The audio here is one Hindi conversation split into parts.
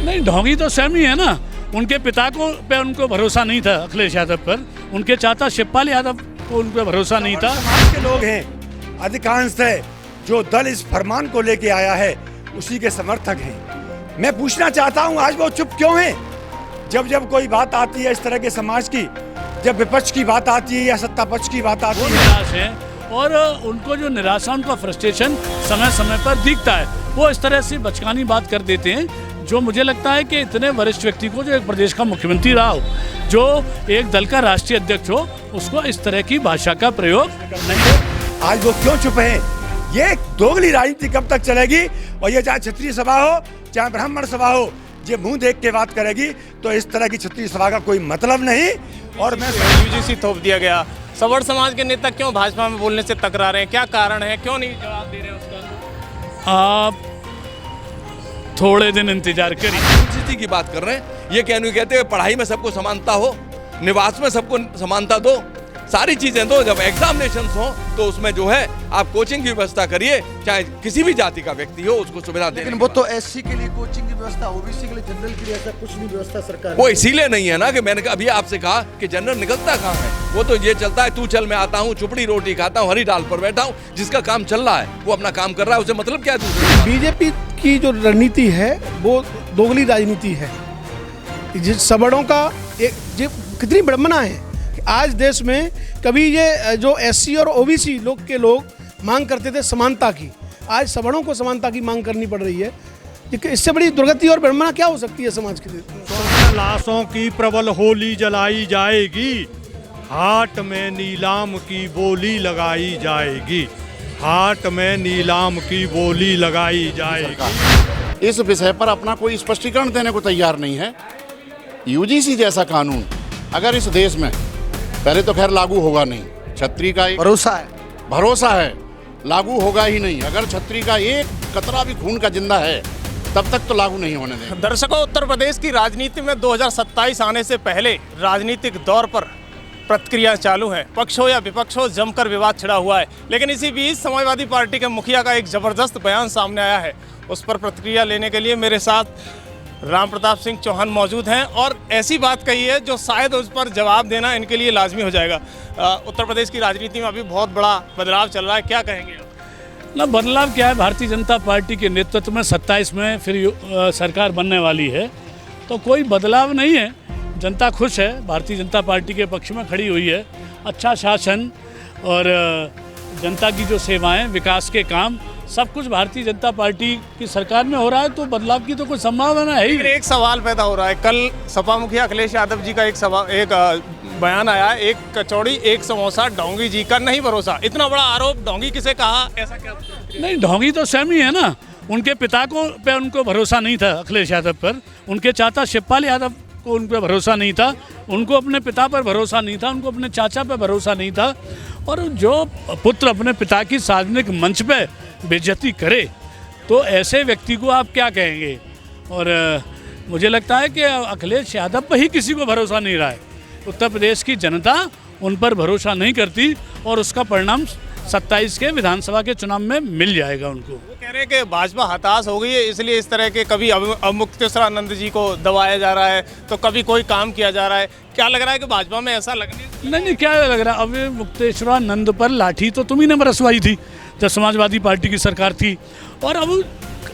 नहीं, ढोंगी तो सेम ही है ना। उनके पिता को पे उनको भरोसा नहीं था अखिलेश यादव पर, उनके चाचा शिवपाल यादव को उन पर भरोसा नहीं था। समाज के लोग हैं अधिकांशतः, जो दल इस फरमान को लेके आया है उसी के समर्थक हैं। मैं पूछना चाहता हूं आज वो चुप क्यों हैं? जब जब कोई बात आती है इस तरह के समाज की, जब विपक्ष की बात आती है या सत्ता पक्ष की बात आती है, निराश है और उनको जो निराशा, उनका फ्रस्ट्रेशन समय समय पर दिखता है। वो इस तरह से बचकानी बात कर देते हैं, जो मुझे लगता है कि इतने वरिष्ठ व्यक्ति को, जो एक प्रदेश का मुख्यमंत्री रहा हो, जो एक दल का राष्ट्रीय अध्यक्ष हो, उसको इस तरह की भाषा का प्रयोग नहीं। आज वो क्यों चुप हैं? ये दोगली राजनीति कब तक चलेगी? और ये चाहे क्षत्रिय सभा हो चाहे ब्राह्मण सभा हो, ये मुंह देख के बात करेगी तो इस तरह की क्षत्रिय सभा का कोई मतलब नहीं। और मैं यूजीसी थोप दिया गया। सवर्ण समाज के नेता क्यों भाजपा में बोलने से टकरा रहे हैं? क्या कारण है? क्यों नहीं जवाब दे रहे उसका? आप थोड़े दिन इंतजार करिए। यूजीसी की बात कर रहे हैं, ये कहते हैं पढ़ाई में सबको समानता हो, निवास में सबको समानता दो, सारी चीजें दो। जब एग्जामिनेशंस हो तो उसमें जो है आप कोचिंग की व्यवस्था करिए, चाहे किसी भी जाति का व्यक्ति हो उसको सुविधा दें। लेकिन वो तो एससी के लिए कोचिंग की व्यवस्था, ओबीसी के लिए जनरल के लिए ऐसा कुछ नहीं व्यवस्था सरकार। वो इसीलिए नहीं है ना कि मैंने अभी आपसे कहा कि जनरल निकलता कहाँ है। वो तो ये चलता है, तू चल मैं आता हूँ, चुपड़ी रोटी खाता हूँ, हरी डाल पर बैठा हूँ। जिसका काम चल रहा है वो अपना काम कर रहा है, उसे मतलब क्या है? बीजेपी की जो रणनीति है वो दोगली राजनीति है। जिस सवर्णों का एक कितनी विडंबना है कि आज देश में कभी ये जो एससी और ओबीसी लोग मांग करते थे समानता की, आज सवर्णों को समानता की मांग करनी पड़ रही है। इससे बड़ी दुर्गति और विडंबना क्या हो सकती है समाज के लिए? लाशों की प्रबल होली जलाई जाएगी, हाट में नीलाम की बोली लगाई जाएगी, हाट में नीलाम की बोली लगाई जाएगी। इस विषय पर अपना कोई स्पष्टीकरण देने को तैयार नहीं है। यूजीसी जैसा कानून अगर इस देश में, पहले तो खैर लागू होगा नहीं, छत्री का एक भरोसा है लागू होगा ही नहीं। अगर छत्री का एक कतरा भी खून का जिंदा है तब तक तो लागू नहीं होने देंगे। दर्शकों, उत्तर प्रदेश की राजनीति में 2027 आने से पहले राजनीतिक दौर पर प्रतिक्रिया चालू है। पक्ष हो या विपक्ष हो, जमकर विवाद छिड़ा हुआ है। लेकिन इसी बीच समाजवादी पार्टी के मुखिया का एक जबरदस्त बयान सामने आया है। उस पर प्रतिक्रिया लेने के लिए मेरे साथ राम प्रताप सिंह चौहान मौजूद हैं और ऐसी बात कही है जो शायद उस पर जवाब देना इनके लिए लाजमी हो जाएगा। उत्तर प्रदेश की राजनीति में अभी बहुत बड़ा बदलाव चल रहा है, क्या कहेंगे? ना, बदलाव क्या है? भारतीय जनता पार्टी के नेतृत्व में 27 में फिर सरकार बनने वाली है, तो कोई बदलाव नहीं है। जनता खुश है, भारतीय जनता पार्टी के पक्ष में खड़ी हुई है। अच्छा शासन और जनता की जो सेवाएं, विकास के काम, सब कुछ भारतीय जनता पार्टी की सरकार में हो रहा है, तो बदलाव की तो कोई संभावना है ही। एक सवाल पैदा हो रहा है। कल सपा मुखिया अखिलेश यादव जी का एक बयान आया, एक कचौड़ी एक समोसा, ढोंगी जी का नहीं भरोसा। इतना बड़ा आरोप, ढोंगी किसे कहा? ऐसा क्या? नहीं, ढोंगी तो सेम ही है ना। उनके पिता को पे उनको भरोसा नहीं था अखिलेश यादव पर, उनके चाचा शिवपाल यादव को उन पर भरोसा नहीं था, उनको अपने पिता पर भरोसा नहीं था, उनको अपने चाचा पर भरोसा नहीं था। और जो पुत्र अपने पिता की सार्वजनिक मंच पे बेइज्जती करे तो ऐसे व्यक्ति को आप क्या कहेंगे? और मुझे लगता है कि अखिलेश यादव पर ही किसी को भरोसा नहीं रहा है। उत्तर प्रदेश की जनता उन पर भरोसा नहीं करती और उसका परिणाम 27 के विधानसभा के चुनाव में मिल जाएगा उनको। वो कह रहे हैं कि भाजपा हताश हो गई है, इसलिए इस तरह के कभी अवमुक्तेश्वरानंद जी को दबाया जा रहा है तो कभी कोई काम किया जा रहा है। क्या लग रहा है कि भाजपा में ऐसा लगने? नहीं, क्या लग रहा है? अवमुक्तेश्वरानंद पर लाठी तो तुम्ही ने बरसवाई थी जब समाजवादी पार्टी की सरकार थी, और अब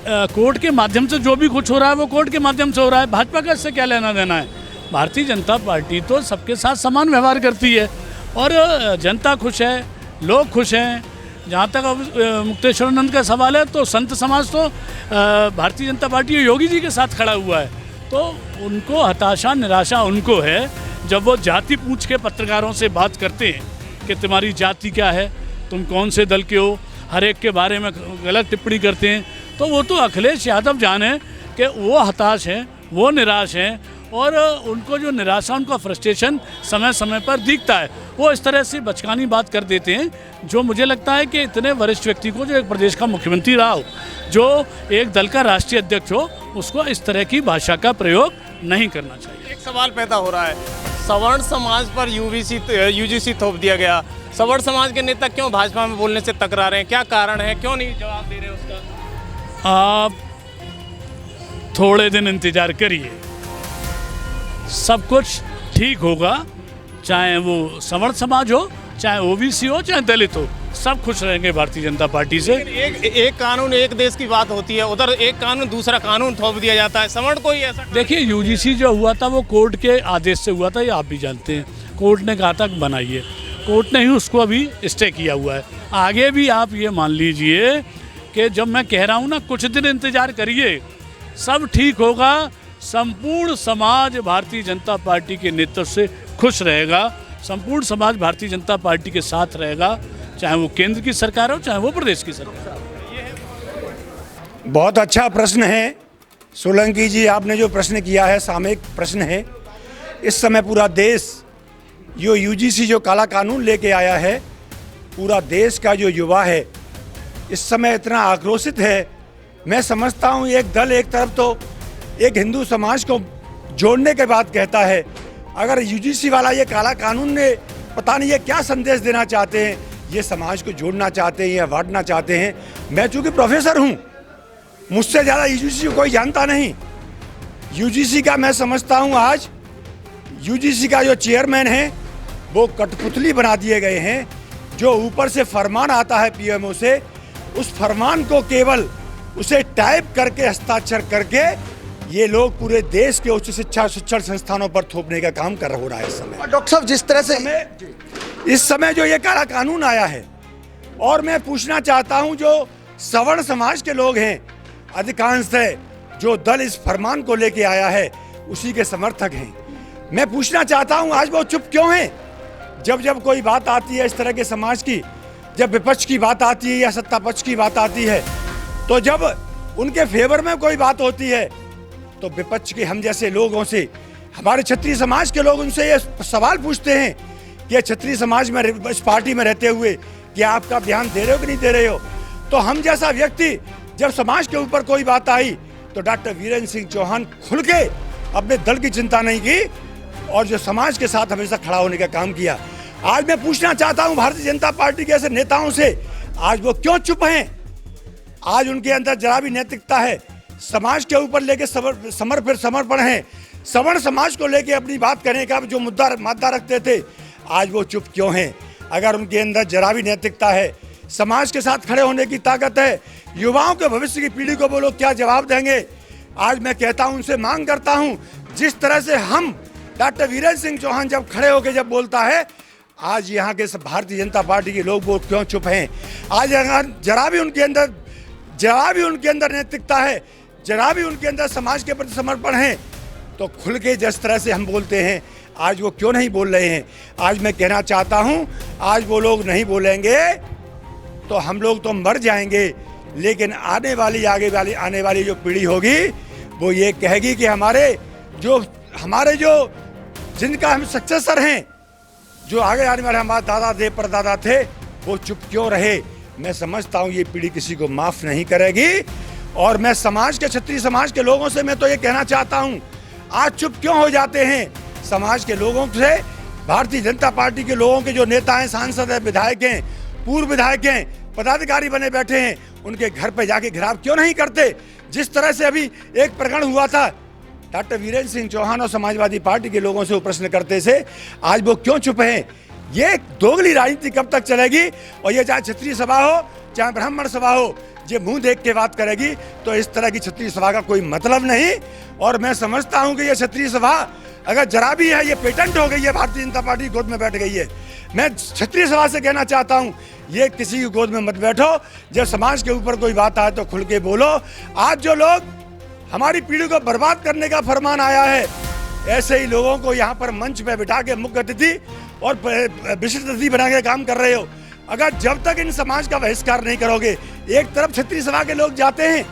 कोर्ट के माध्यम से जो भी कुछ हो रहा है वो कोर्ट के माध्यम से हो रहा है। भाजपा का इससे क्या लेना देना है? भारतीय जनता पार्टी तो सबके साथ समान व्यवहार करती है और जनता खुश है, लोग खुश हैं। जहाँ तक मुक्तेश्वरानंद का सवाल है तो संत समाज तो भारतीय जनता पार्टी योगी जी के साथ खड़ा हुआ है, तो उनको हताशा, निराशा उनको है जब वो जाति पूछ के पत्रकारों से बात करते हैं कि तुम्हारी जाति क्या है, तुम कौन से दल के हो, हर एक के बारे में गलत टिप्पणी करते हैं। तो वो तो अखिलेश यादव जाने कि वो हताश हैं, वो निराश हैं और उनको जो निराशा, उनका फ्रस्ट्रेशन समय समय पर दिखता है। वो इस तरह से बचकानी बात कर देते हैं, जो मुझे लगता है कि इतने वरिष्ठ व्यक्ति को, जो एक प्रदेश का मुख्यमंत्री रहा हो, जो एक दल का राष्ट्रीय अध्यक्ष हो, उसको इस तरह की भाषा का प्रयोग नहीं करना चाहिए। एक सवाल पैदा हो रहा है, सवर्ण समाज पर यूजीसी थोप दिया गया। सवर्ण समाज के नेता क्यों भाजपा में बोलने से टकरा रहे हैं? क्या कारण है? क्यों नहीं जवाब दे रहे उसका? थोड़े दिन इंतज़ार करिए, सब कुछ ठीक होगा। चाहे वो सवर्ण समाज हो, चाहे ओबीसी हो, चाहे दलित हो, सब खुश रहेंगे भारतीय जनता पार्टी से। एक कानून एक देश की बात होती है, उधर एक कानून दूसरा कानून थोप दिया जाता है। सवर्ण कोई ऐसा देखिए, यूजीसी जो हुआ था वो कोर्ट के आदेश से हुआ था, ये आप भी जानते हैं। कोर्ट ने कहा था बनाइए, कोर्ट ने ही उसको अभी स्टे किया हुआ है। आगे भी आप ये मान लीजिए कि जब मैं कह रहा हूँ ना, कुछ दिन इंतज़ार करिए, सब ठीक होगा। संपूर्ण समाज भारतीय जनता पार्टी के नेतृत्व से खुश रहेगा, संपूर्ण समाज भारतीय जनता पार्टी के साथ रहेगा, चाहे वो केंद्र की सरकार हो, चाहे वो प्रदेश की सरकार हो। बहुत अच्छा प्रश्न है सोलंकी जी, आपने जो प्रश्न किया है सामयिक प्रश्न है। इस समय पूरा देश जो यूजीसी जो काला कानून लेके आया है, पूरा देश का जो युवा है इस समय इतना आक्रोशित है। मैं समझता हूँ एक दल एक तरफ तो एक हिंदू समाज को जोड़ने के बाद कहता है, अगर यूजीसी वाला ये काला कानून ने पता नहीं ये क्या संदेश देना चाहते हैं, ये समाज को जोड़ना चाहते हैं या बांटना चाहते हैं। मैं चूँकि प्रोफेसर हूँ, मुझसे ज़्यादा यूजीसी को कोई जानता नहीं। यूजीसी का मैं समझता हूँ आज यूजीसी का जो चेयरमैन है वो कठपुतली बना दिए गए हैं। जो ऊपर से फरमान आता है पीएमओ से, उस फरमान को केवल उसे टाइप करके हस्ताक्षर करके ये लोग पूरे देश के उच्च शिक्षा शिक्षण संस्थानों पर थोपने का काम हो रहा है इस समय। डॉक्टर साहब, जिस तरह से इस समय जो ये काला कानून आया है, और मैं पूछना चाहता हूं जो सवर्ण समाज के लोग हैं अधिकांश है, जो दल इस फरमान को लेके आया है उसी के समर्थक हैं। मैं पूछना चाहता हूं आज वो चुप क्यों हैं? जब जब कोई बात आती है इस तरह के समाज की, जब विपक्ष की बात आती है या सत्ता पक्ष की बात आती है, तो जब उनके फेवर में कोई बात होती है तो विपक्ष के हम जैसे लोगों से, हमारे क्षत्रिय समाज के लोग उनसे ये सवाल पूछते हैं कि क्षत्रिय समाज में इस पार्टी में रहते हुए क्या आपका ध्यान दे रहे हो कि नहीं दे रहे हो? तो हम जैसा व्यक्ति जब समाज के ऊपर कोई बात आई तो डॉक्टर वीरेंद्र सिंह चौहान खुल के अपने दल की चिंता नहीं की और जो समाज के साथ हमेशा खड़ा होने का काम किया। आज मैं पूछना चाहता हूं भारतीय जनता पार्टी के ऐसे नेताओं से, आज वो क्यों चुप हैं? आज उनके अंदर जरा भी नैतिकता है, समाज के ऊपर लेके समर्पण है, सवर्ण समाज को लेके अपनी बात करने का जो मादा रखते थे, आज वो चुप क्यों हैं? अगर उनके अंदर जरा भी नैतिकता है, समाज के साथ खड़े होने की ताकत है, युवाओं के भविष्य की पीढ़ी को वो लोग क्या जवाब देंगे? आज मैं कहता हूं, उनसे मांग करता हूं, जिस तरह से हम डॉक्टर वीरेंद्र सिंह चौहान जब खड़े होकर जब बोलता है, आज यहाँ के भारतीय जनता पार्टी के लोग वो क्यों चुप हैं? आज अगर जरा भी उनके अंदर नैतिकता है, जरा भी उनके अंदर समाज के प्रति समर्पण है, तो खुल के जिस तरह से हम बोलते हैं, आज वो क्यों नहीं बोल रहे हैं? आज मैं कहना चाहता हूं, आज वो लोग नहीं बोलेंगे तो हम लोग तो मर जाएंगे, लेकिन आने वाली जो पीढ़ी होगी वो ये कहेगी कि हमारे जो जिनका हम सक्सेसर हैं, जो आगे आने वाले हमारे दादा थे परदादा थे, वो चुप क्यों रहे? मैं समझता हूँ ये पीढ़ी किसी को माफ़ नहीं करेगी। और मैं समाज के, क्षत्रिय समाज के लोगों से मैं तो ये कहना चाहता हूँ, आज चुप क्यों हो जाते हैं? समाज के लोगों से, भारतीय जनता पार्टी के लोगों के जो नेता हैं, सांसद हैं, विधायक हैं, पूर्व विधायक हैं, पदाधिकारी बने बैठे हैं, उनके घर पे जाके घेराव क्यों नहीं करते? जिस तरह से अभी एक प्रकरण हुआ था, डॉक्टर वीरेंद्र सिंह चौहान और समाजवादी पार्टी के लोगों से वो प्रश्न करते थे, आज वो क्यों चुप हैं? ये दोगली राजनीति कब तक चलेगी? और ये चाहे क्षत्रिय सभा हो चाहे ब्राह्मण सभा हो, ये मुंह देख के बात करेगी, तो इस तरह की क्षत्रिय सभा का कोई मतलब नहीं। और मैं समझता हूं कि ये क्षत्रिय सभा अगर जरा भी है, ये पेटेंट हो गई है, भारतीय जनता पार्टी गोद में बैठ गई है। मैं क्षत्रिय सभा से कहना चाहता हूं, ये किसी की गोद में मत बैठो, जब समाज के ऊपर कोई बात आए तो खुल के बोलो। आज जो लोग हमारी पीढ़ी को बर्बाद करने का फरमान आया है, ऐसे ही लोगों को यहाँ पर मंच पे बिठा के मुख्य अतिथि और विशिष्ट अतिथि बना के काम कर रहे हो। अगर जब तक इन समाज का बहिष्कार नहीं करोगे, एक तरफ क्षत्रिय सभा के लोग जाते हैं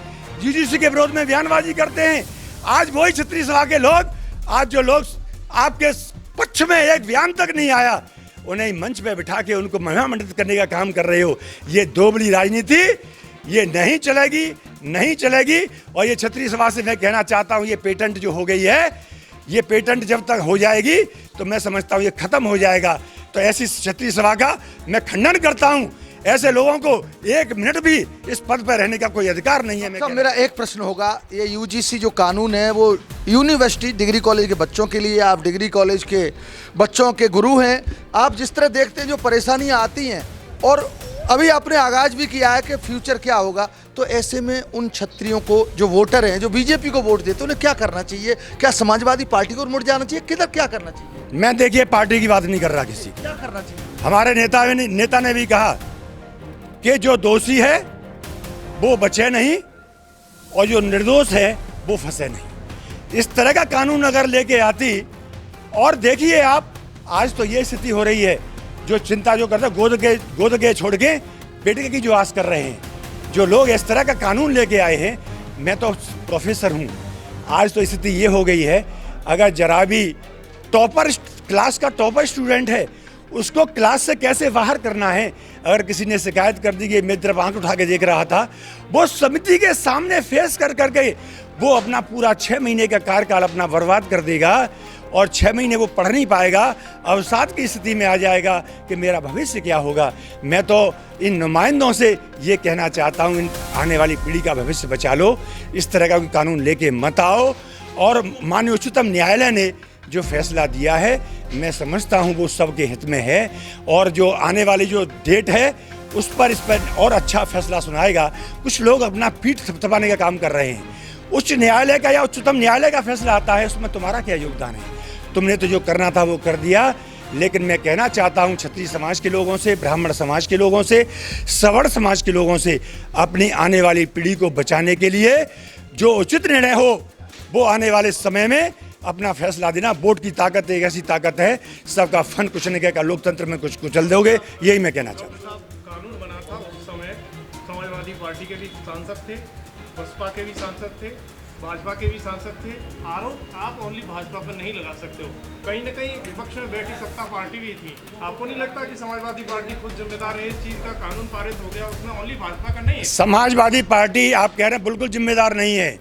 यूजीसी के विरोध में बयानबाजी करते हैं, आज वही क्षत्रिय सभा के लोग, आज जो लोग आपके पक्ष में एक बयान तक नहीं आया, उन्हें मंच पे बिठा के उनको महिमामंडित करने का काम कर रहे हो। ये दोगली राजनीति ये नहीं चलेगी। और ये क्षत्रिय सभा से मैं कहना चाहता हूँ, ये पेटेंट जो हो गई है, ये पेटेंट जब तक हो जाएगी तो मैं समझता हूँ ये खत्म हो जाएगा। तो ऐसी क्षत्रिय सभा का मैं खंडन करता हूँ। ऐसे लोगों को एक मिनट भी इस पद पर रहने का कोई अधिकार नहीं है। मैं तो मेरा एक प्रश्न होगा, ये यूजीसी जो कानून है वो यूनिवर्सिटी डिग्री कॉलेज के बच्चों के लिए, आप डिग्री कॉलेज के बच्चों के गुरु हैं, आप जिस तरह देखते हैं जो परेशानियां आती हैं और अभी आपने आगाज भी किया है कि फ्यूचर क्या होगा, तो ऐसे में उन क्षत्रियों को जो वोटर हैं, जो बीजेपी को वोट देते हैं, उन्हें क्या करना चाहिए? क्या समाजवादी पार्टी को मुड़ जाना चाहिए? किधर क्या करना चाहिए? मैं देखिए पार्टी की बात नहीं कर रहा किसी की। क्या करना चाहिए? हमारे नेता ने भी कहा कि जो दोषी है वो बचे नहीं और जो निर्दोष है वो फंसे नहीं। इस तरह का कानून अगर लेके आती, और देखिए आप आज तो ये स्थिति हो रही है, जो चिंता जो करते गोद के छोड़ के बेटे की जो आस कर रहे हैं, जो लोग इस तरह का कानून लेके आए हैं। मैं तो प्रोफेसर हूँ, आज तो स्थिति ये हो गई है, अगर जरा भी क्लास का टॉपर स्टूडेंट है उसको क्लास से कैसे बाहर करना है, अगर किसी ने शिकायत कर दी कि मैं तरफ आंख उठा के देख रहा था, वो समिति के सामने फेस कर करके वो अपना पूरा 6 महीने का कार्यकाल अपना बर्बाद कर देगा और 6 महीने वो पढ़ नहीं पाएगा, अवसाद की स्थिति में आ जाएगा कि मेरा भविष्य क्या होगा। मैं तो इन नुमाइंदों से ये कहना चाहता हूँ, इन आने वाली पीढ़ी का भविष्य बचा लो, इस तरह का कानून लेके मत आओ। और माननीय उच्चतम न्यायालय ने जो फैसला दिया है, मैं समझता हूँ वो सबके हित में है, और जो आने वाली जो डेट है उस पर इस पर और अच्छा फैसला सुनाएगा। कुछ लोग अपना पीठ थपथपाने का काम कर रहे हैं। उच्च न्यायालय का या उच्चतम न्यायालय का फैसला आता है, उसमें तुम्हारा क्या योगदान है? तुमने तो जो करना था वो कर दिया। लेकिन मैं कहना चाहता हूँ क्षत्रिय समाज के लोगों से, ब्राह्मण समाज के लोगों से, सवर्ण समाज के लोगों से, अपनी आने वाली पीढ़ी को बचाने के लिए जो उचित निर्णय हो वो आने वाले समय में अपना फैसला देना। वोट की ताकत एक ऐसी ताकत है, सबका फन कुचलने का लोकतंत्र में कुछ कुचल दोगे, यही मैं कहना चाहता हूँ। कानून बना था उस समय समाजवादी पार्टी के भी सांसद थे, बसपा के भी सांसद थे, भाजपा के भी सांसद थे। आरोप आप ओनली भाजपा पर नहीं लगा सकते हो, कहीं न कहीं विपक्ष में बैठी सत्ता पार्टी भी थी। आपको नहीं लगता कि समाजवादी पार्टी खुद जिम्मेदार है? इस चीज का कानून पारित हो गया, उसमें ओनली भाजपा का नहीं है। समाजवादी पार्टी आप कह रहे हैं बिल्कुल जिम्मेदार नहीं है।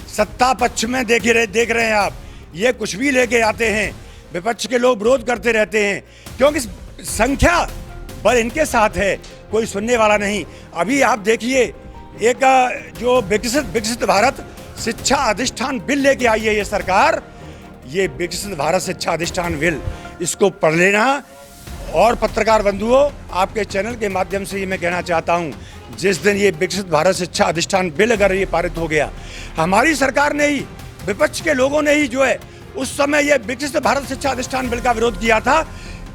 सत्ता पक्ष में देख रहे हैं आप, ये कुछ भी लेके आते हैं, विपक्ष के लोग विरोध करते रहते हैं, क्योंकि संख्या बल इनके साथ है, कोई सुनने वाला नहीं। अभी आप देखिए एक जो विकसित भारत शिक्षा अधिष्ठान बिल लेके आई है ये सरकार, ये विकसित भारत शिक्षा अधिष्ठान बिल, इसको पढ़ लेना। और पत्रकार बंधुओं, आपके चैनल के माध्यम से ये मैं कहना चाहता हूँ, जिस दिन ये विकसित भारत शिक्षा अधिष्ठान बिल अगर ये पारित हो गया, हमारी सरकार ने ही, विपक्ष के लोगों ने ही जो है उस समय ये विकसित भारत शिक्षा अधिष्ठान बिल का विरोध किया था,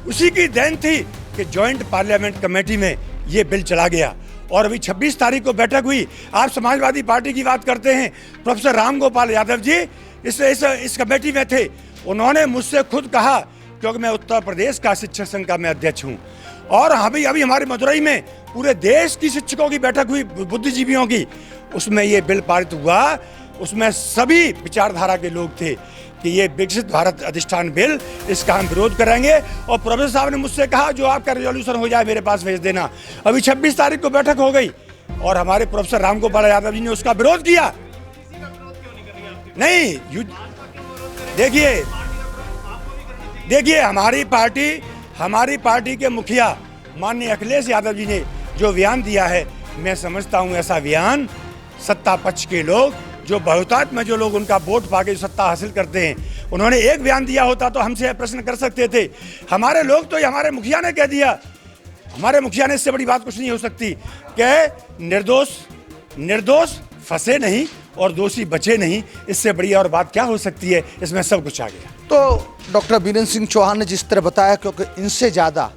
उसी की देन थी कि जॉइंट पार्लियामेंट कमेटी में ये बिल चला गया। और अभी 26 तारीख को बैठक हुई। आप समाजवादी पार्टी की बात करते हैं, प्रोफेसर राम गोपाल यादव जी इस कमेटी में थे। उन्होंने मुझसे खुद कहा, क्योंकि मैं उत्तर प्रदेश का शिक्षक संघ का मैं अध्यक्ष हूँ, और अभी हमारे मदुरई में पूरे देश की शिक्षकों की बैठक हुई, बुद्धिजीवियों की, उसमें ये बिल पारित हुआ। उसमें सभी विचारधारा के लोग थे कि ये विकसित भारत अधिष्ठान बिल, इसका हम विरोध करेंगे। और प्रोफेसर साहब ने मुझसे कहा जो आपका रेजोल्यूशन हो जाए मेरे पास भेज देना। अभी 26 तारीख को बैठक हो गई और हमारे प्रोफेसर राम गोपाल यादव जी ने उसका विरोध किया। नहीं, देखिए हमारी पार्टी के मुखिया माननीय अखिलेश यादव जी ने जो बयान दिया है, मैं समझता हूँ ऐसा बयान सत्ता पक्ष के लोग, जो बहुतायत में जो लोग उनका वोट पाके सत्ता हासिल करते हैं, उन्होंने एक बयान दिया होता तो हमसे प्रश्न कर सकते थे। हमारे लोग तो हमारे मुखिया ने कह दिया, हमारे मुखिया ने, इससे बड़ी बात कुछ नहीं हो सकती कि निर्दोष फंसे नहीं और दोषी बचे नहीं, इससे बड़ी और बात क्या हो सकती है? इसमें सब कुछ आ गया। तो डॉक्टर बीरेंद्र सिंह चौहान ने जिस तरह बताया, क्योंकि इनसे ज़्यादा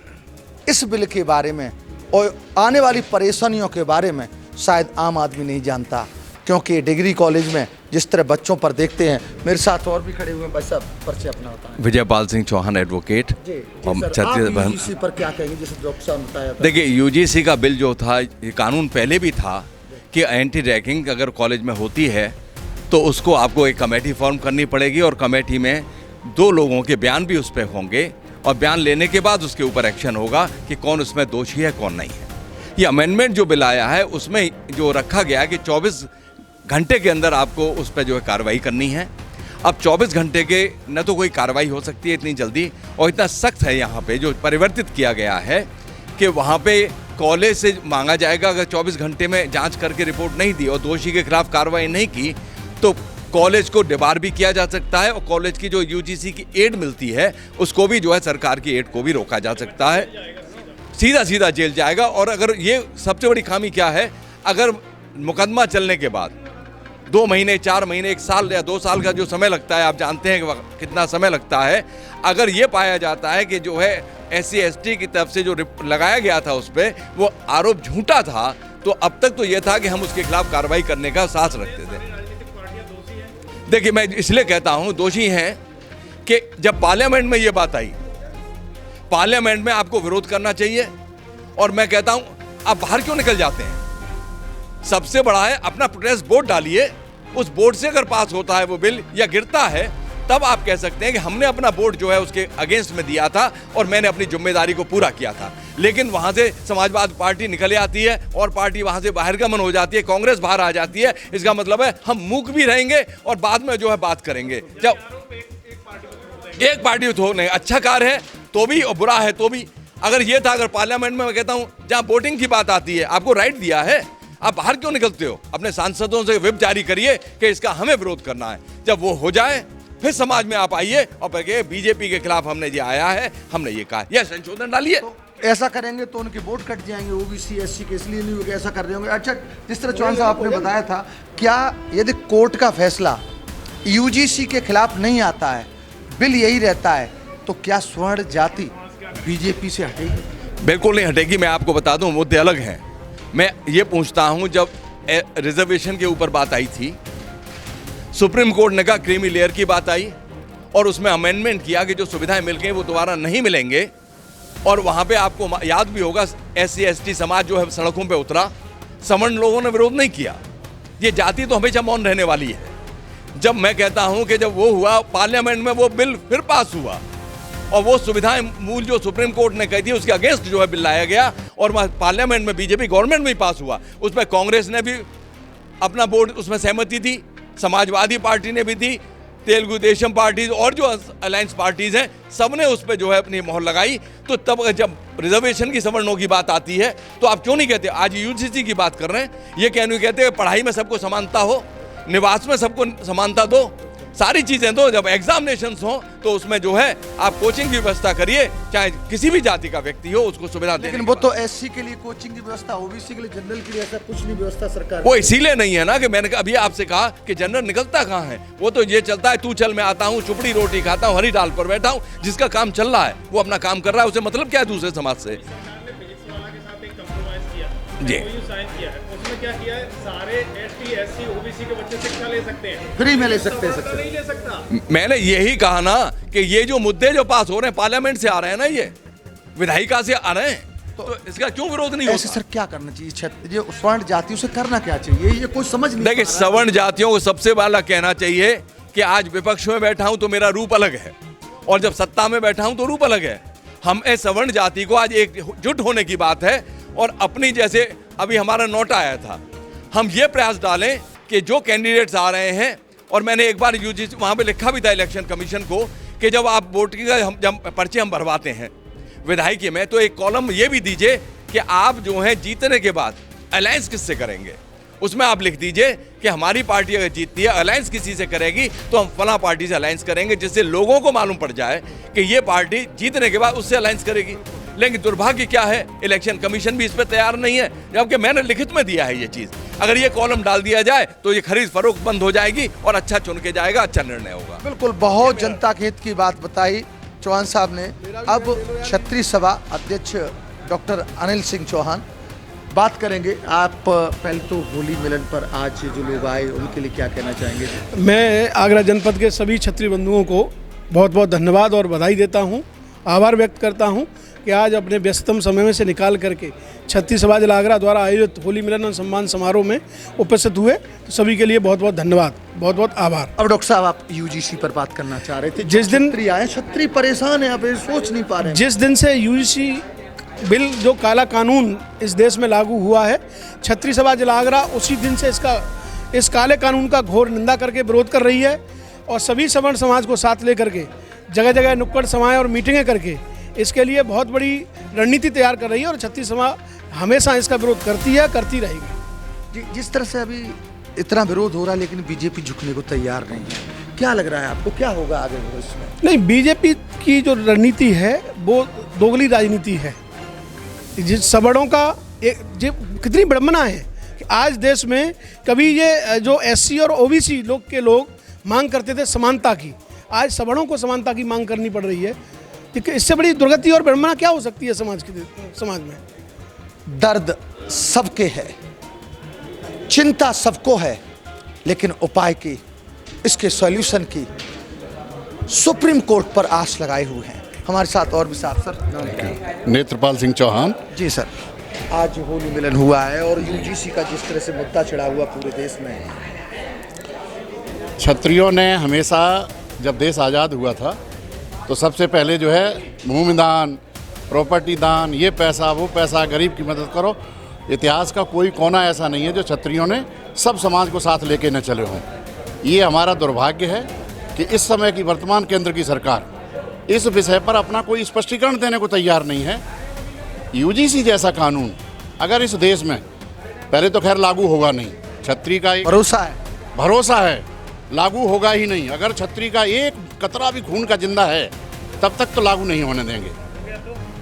इस बिल के बारे में और आने वाली परेशानियों के बारे में शायद आम आदमी नहीं जानता, क्योंकि डिग्री कॉलेज में जिस तरह बच्चों पर देखते हैं। मेरे साथ और भी खड़े हुए हैं, भाई साहब परिचय अपना बताएं। विजयपाल सिंह चौहान एडवोकेट। यूजीसी पर क्या कहेंगे, जैसे डॉक्टर साहब ने बताया? देखिए, यूजीसी का बिल जो था, ये कानून पहले भी था कि एंटी रैगिंग अगर कॉलेज में होती है तो उसको आपको एक कमेटी फॉर्म करनी पड़ेगी और कमेटी में 2 लोगों के बयान भी उस पर होंगे और बयान लेने के बाद उसके ऊपर एक्शन होगा कि कौन उसमें दोषी है कौन नहीं है। ये अमेंडमेंट जो बिल आया है उसमें जो रखा गया है कि 24 घंटे के अंदर आपको उस पर जो है कार्रवाई करनी है। अब 24 घंटे के न तो कोई कार्रवाई हो सकती है इतनी जल्दी, और इतना सख्त है यहाँ पे जो परिवर्तित किया गया है कि वहाँ पे कॉलेज से मांगा जाएगा, अगर 24 घंटे में जांच करके रिपोर्ट नहीं दी और दोषी के खिलाफ कार्रवाई नहीं की तो कॉलेज को डिबार भी किया जा सकता है और कॉलेज की जो यूजीसी की एड मिलती है उसको भी जो है सरकार की एड को भी रोका जा सकता है, सीधा सीधा जेल जाएगा। और अगर ये सबसे बड़ी खामी क्या है, अगर मुकदमा चलने के बाद 2 महीने 4 महीने 1 साल या 2 साल का जो समय लगता है, आप जानते हैं कि कितना समय लगता है, अगर ये पाया जाता है कि जो है SC ST की तरफ से जो लगाया गया था उस पर वो आरोप झूठा था, तो अब तक तो ये था कि हम उसके खिलाफ कार्रवाई करने का साहस रखते थे। देखिए, मैं इसलिए कहता हूं दोषी हैं कि जब पार्लियामेंट में ये बात आई, पार्लियामेंट में आपको विरोध करना चाहिए, और मैं कहता हूं आप बाहर क्यों निकल जाते हैं? सबसे बड़ा है अपना प्रोटेस्ट वोट डालिए, उस वोट से अगर पास होता है वो बिल या गिरता है तब आप कह सकते हैं कि हमने अपना वोट जो है उसके अगेंस्ट में दिया था और मैंने अपनी जिम्मेदारी को पूरा किया था। लेकिन वहां से समाजवादी पार्टी निकल आती है और पार्टी वहां से बहिर्गमन हो जाती है, कांग्रेस बाहर आ जाती है, इसका मतलब है हम मूक भी रहेंगे और बाद में जो है बात करेंगे। जब एक पार्टी तो नहीं, अच्छा कार्य है तो भी और बुरा है तो भी, अगर ये था, अगर पार्लियामेंट में मैं कहता हूं जहां वोटिंग की बात आती है, आपको राइट दिया है, आप बाहर क्यों निकलते हो? अपने सांसदों से व्हिप जारी करिए कि इसका हमें विरोध करना है। जब वो हो जाए फिर समाज में आप आइए और कहिए बीजेपी के खिलाफ हमने ये आया है, हमने ये कहा, यह संशोधन डालिए। तो ऐसा करेंगे तो उनके वोट कट जाएंगे OBC SC के, इसलिए नहीं होगा, ऐसा कर रहे होंगे। अच्छा, जिस तरह चौहान साहब आपने बताया था, क्या यदि कोर्ट का फैसला UGC के खिलाफ नहीं आता है, बिल यही रहता है, तो क्या स्वर्ण जाति बीजेपी से हटेगी? बिल्कुल नहीं हटेगी। मैं आपको बता दूं, मुद्दे अलग हैं। मैं ये पूछता हूं, जब रिजर्वेशन के ऊपर बात आई थी, सुप्रीम कोर्ट ने कहा क्रीमी लेयर की बात आई और उसमें अमेंडमेंट किया कि जो सुविधाएं मिल गई वो दोबारा नहीं मिलेंगे, और वहां पे आपको याद भी होगा SC ST समाज जो है सड़कों पे उतरा, सवर्ण लोगों ने विरोध नहीं किया। ये जाति तो हमेशा मौन रहने वाली है। जब मैं कहता हूं कि जब वो हुआ, पार्लियामेंट में वो बिल फिर पास हुआ और वो सुविधाएं मूल जो सुप्रीम कोर्ट ने कही थी उसके अगेंस्ट जो है बिल लाया गया और पार्लियामेंट में बीजेपी गवर्नमेंट में ही पास हुआ। उसमें कांग्रेस ने भी अपना बोर्ड उसमें सहमति थी, समाजवादी पार्टी ने भी दी, तेलुगु देशम पार्टीज और जो अलायंस पार्टीज हैं सब ने उस पर जो है अपनी मोहर लगाई। तो तब जब रिजर्वेशन की सवर्णों की बात आती है तो आप क्यों नहीं कहते? आज UGC की बात कर रहे हैं, ये कहने कहते हैं पढ़ाई में सबको समानता हो, निवास में सबको समानता दो, सारी चीजें दो। जब एग्जामिनेशंस हो तो उसमें जो है आप कोचिंग की व्यवस्था करिए, चाहे किसी भी जाति का व्यक्ति हो उसको सुविधा दें। लेकिन वो तो SC के लिए कोचिंग की व्यवस्था, OBC के लिए, जनरल के लिए ऐसा कुछ नहीं व्यवस्था सरकार। वो इसीलिए नहीं है ना कि मैंने अभी आपसे कहा कि जनरल निकलता कहाँ है, वो तो ये चलता है तू चल मैं आता हूँ, चुपड़ी रोटी खाता हूँ, हरी डाल पर बैठा हूँ, जिसका काम चल रहा है वो अपना काम कर रहा है, उसे मतलब क्या है दूसरे समाज से। जी, उसमें क्या किया है, सारे ST SC OBC के बच्चे शिक्षा ले सकते हैं, फ्री में ले सकते हैं, नहीं ले सकता। मैंने यही कहा ना कि ये जो मुद्दे जो पास हो रहे हैं पार्लियामेंट से आ रहे हैं ना, ये विधायिका से आ रहे हैं, तो इसका क्यों विरोध नहीं ऐसे होता? सर क्या करना चाहिए? ये स्वर्ण जातियों से करना क्या चाहिए? ये कुछ समझ नहीं। देखिए, सवर्ण जातियों को सबसे पहला कहना चाहिए कि आज विपक्ष में बैठा हूं तो मेरा रूप अलग है और जब सत्ता में बैठा हूं तो रूप अलग है। हम सवर्ण जाति को आज एकजुट होने की बात है और अपनी, जैसे अभी हमारा नोटा आया था, हम ये प्रयास डालें कि जो कैंडिडेट्स आ रहे हैं, और मैंने एक बार UGC वहाँ पे लिखा भी था इलेक्शन कमीशन को कि जब आप वोटिंग का जब पर्चे हम भरवाते हैं विधायकी में, तो एक कॉलम ये भी दीजिए कि आप जो हैं जीतने के बाद अलायंस किससे करेंगे। उसमें आप लिख दीजिए कि हमारी पार्टी अगर जीतती है, अलायंस किसी से करेगी तो हम फला पार्टी से अलायंस करेंगे, जिससे लोगों को मालूम पड़ जाए कि ये पार्टी जीतने के बाद उससे अलायंस करेगी। लेकिन दुर्भाग्य क्या है, इलेक्शन कमीशन भी इस पर तैयार नहीं है, जबकि मैंने लिखित में दिया है ये चीज़। अगर ये कॉलम डाल दिया जाए तो ये खरीद फरोख्त बंद हो जाएगी और अच्छा चुन के जाएगा, अच्छा निर्णय होगा। बिल्कुल, बहुत जनता के हित की बात बताई चौहान साहब ने। अब क्षत्रिय सभा अध्यक्ष डॉक्टर अनिल सिंह चौहान बात करेंगे। आप पहले तो होली मिलन पर आज जो लोग आए उनके लिए क्या कहना चाहेंगे? मैं आगरा जनपद के सभी क्षत्रिय बंधुओं को बहुत बहुत धन्यवाद और बधाई देता हूं, आभार व्यक्त करता हूं कि आज अपने व्यस्ततम समय में से निकाल करके क्षत्रिय सभा जिला आगरा द्वारा आयोजित होली मिलन और सम्मान समारोह में उपस्थित हुए। तो सभी के लिए बहुत बहुत धन्यवाद, बहुत बहुत आभार। अब डॉक्टर साहब, आप UGC पर बात करना चाह रहे थे। जिस दिन क्षत्रिय परेशान है, आप सोच नहीं पा रहे हैं। जिस दिन से UGC बिल जो काला कानून इस देश में लागू हुआ है, क्षत्रिय सभा जिला आगरा उसी दिन से इस काले कानून का घोर निंदा करके विरोध कर रही है और सभी सवर्ण समाज को साथ लेकर के जगह जगह नुक्कड़ समाएं और मीटिंगें करके इसके लिए बहुत बड़ी रणनीति तैयार कर रही है। और क्षत्रिय सभा हमेशा इसका विरोध करती है, करती रहेगी। जिस तरह से अभी इतना विरोध हो रहा है लेकिन बीजेपी झुकने को तैयार नहीं है, क्या लग रहा है आपको, क्या होगा आगे भविष्य में? नहीं, बीजेपी की जो रणनीति है वो दोगली राजनीति है। जिस सवर्णों का कितनी विडंबना है कि आज देश में कभी ये जो एससी और ओबीसी लोग मांग करते थे समानता की, आज सवर्णों को समानता की मांग करनी पड़ रही है। इससे बड़ी दुर्गति और विडंबना क्या हो सकती है समाज में? दर्द सबके है, चिंता सबको है, लेकिन उपाय की, इसके सॉल्यूशन की सुप्रीम कोर्ट पर आस लगाए हुए हैं। हमारे साथ और भी साहब, सर नेत्रपाल सिंह चौहान। जी सर, आज होली मिलन हुआ है और यूजीसी का जिस तरह से मुद्दा चढ़ा हुआ पूरे देश में, क्षत्रियों ने हमेशा जब देश आज़ाद हुआ था तो सबसे पहले जो है भूमि दान, प्रॉपर्टी दान, ये पैसा वो पैसा, गरीब की मदद करो। इतिहास का कोई कोना ऐसा नहीं है जो क्षत्रियों ने सब समाज को साथ लेके न चले हों। ये हमारा दुर्भाग्य है कि इस समय की वर्तमान केंद्र की सरकार इस विषय पर अपना कोई स्पष्टीकरण देने को तैयार नहीं है। यूजीसी जैसा कानून अगर इस देश में, पहले तो खैर लागू होगा नहीं, क्षत्रिय का एक भरोसा है लागू होगा ही नहीं। अगर क्षत्रिय का एक कतरा भी खून का जिंदा है तब तक तो लागू नहीं होने देंगे,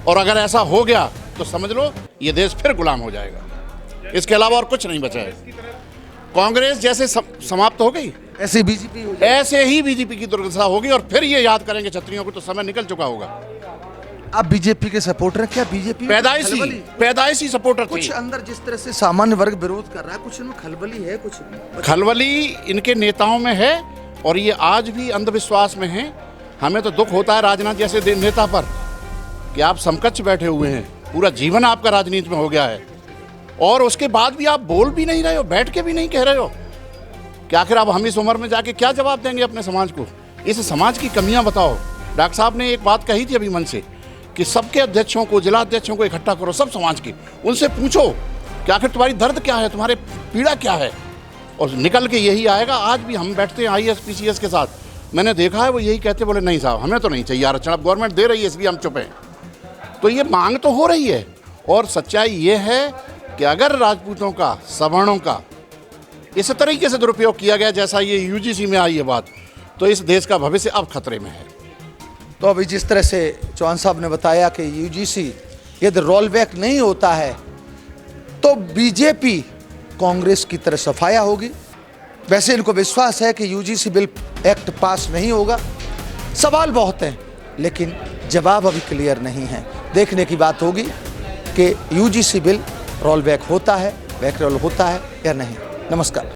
और अगर ऐसा हो गया तो समझ लो ये देश फिर गुलाम हो जाएगा। इसके अलावा और कुछ नहीं बचा है। कांग्रेस जैसे समाप्त हो गई, ऐसे बीजेपी हो जाए, ऐसे ही बीजेपी की दुर्दशा होगी और फिर ये याद करेंगे क्षत्रियों को, तो समय निकल चुका होगा। आप बीजेपी के सपोर्टर हैं क्या? बीजेपी पैदाइशी सपोर्टर थे। कुछ अंदर जिस तरह से सामान्य वर्ग विरोध कर रहा है, कुछ इनमें खलबली है, कुछ खलबली इनके नेताओं में है और ये आज भी अंधविश्वास में है। हमें तो दुख होता है राजनाथ जैसे नेता पर कि आप समकक्ष बैठे हुए हैं, पूरा जीवन आपका राजनीति में हो गया है और उसके बाद भी आप बोल भी नहीं रहे हो, बैठ के भी नहीं कह रहे हो कि आखिर आप हम इस उम्र में जाके क्या जवाब देंगे अपने समाज को? इस समाज की कमियां बताओ। डॉक्टर साहब ने एक बात कही थी अभी मन से कि सबके अध्यक्षों को, जिला अध्यक्षों को इकट्ठा करो, सब समाज की, उनसे पूछो कि आखिर तुम्हारी दर्द क्या है, तुम्हारे पीड़ा क्या है, और निकल के यही आएगा। आज भी हम बैठते हैं IAS PCS के साथ, मैंने देखा है वो यही कहते, बोले नहीं साहब हमें तो नहीं चाहिए आरक्षण, अब गवर्नमेंट दे रही है इसलिए हम चुप हैं। तो ये मांग तो हो रही है और सच्चाई ये है कि अगर राजपूतों का, सवर्णों का इस तरीके से दुरुपयोग किया गया जैसा ये यूजीसी में आई है बात, तो इस देश का भविष्य अब खतरे में है। तो अभी जिस तरह से चौहान साहब ने बताया कि यूजीसी यदि रोल बैक नहीं होता है तो बीजेपी कांग्रेस की तरह सफाया होगी। वैसे इनको विश्वास है कि यूजीसी बिल एक्ट पास नहीं होगा। सवाल बहुत हैं लेकिन जवाब अभी क्लियर नहीं है। देखने की बात होगी कि यूजीसी बिल रोल बैक होता है, बैक रोल होता है या नहीं। नमस्कार।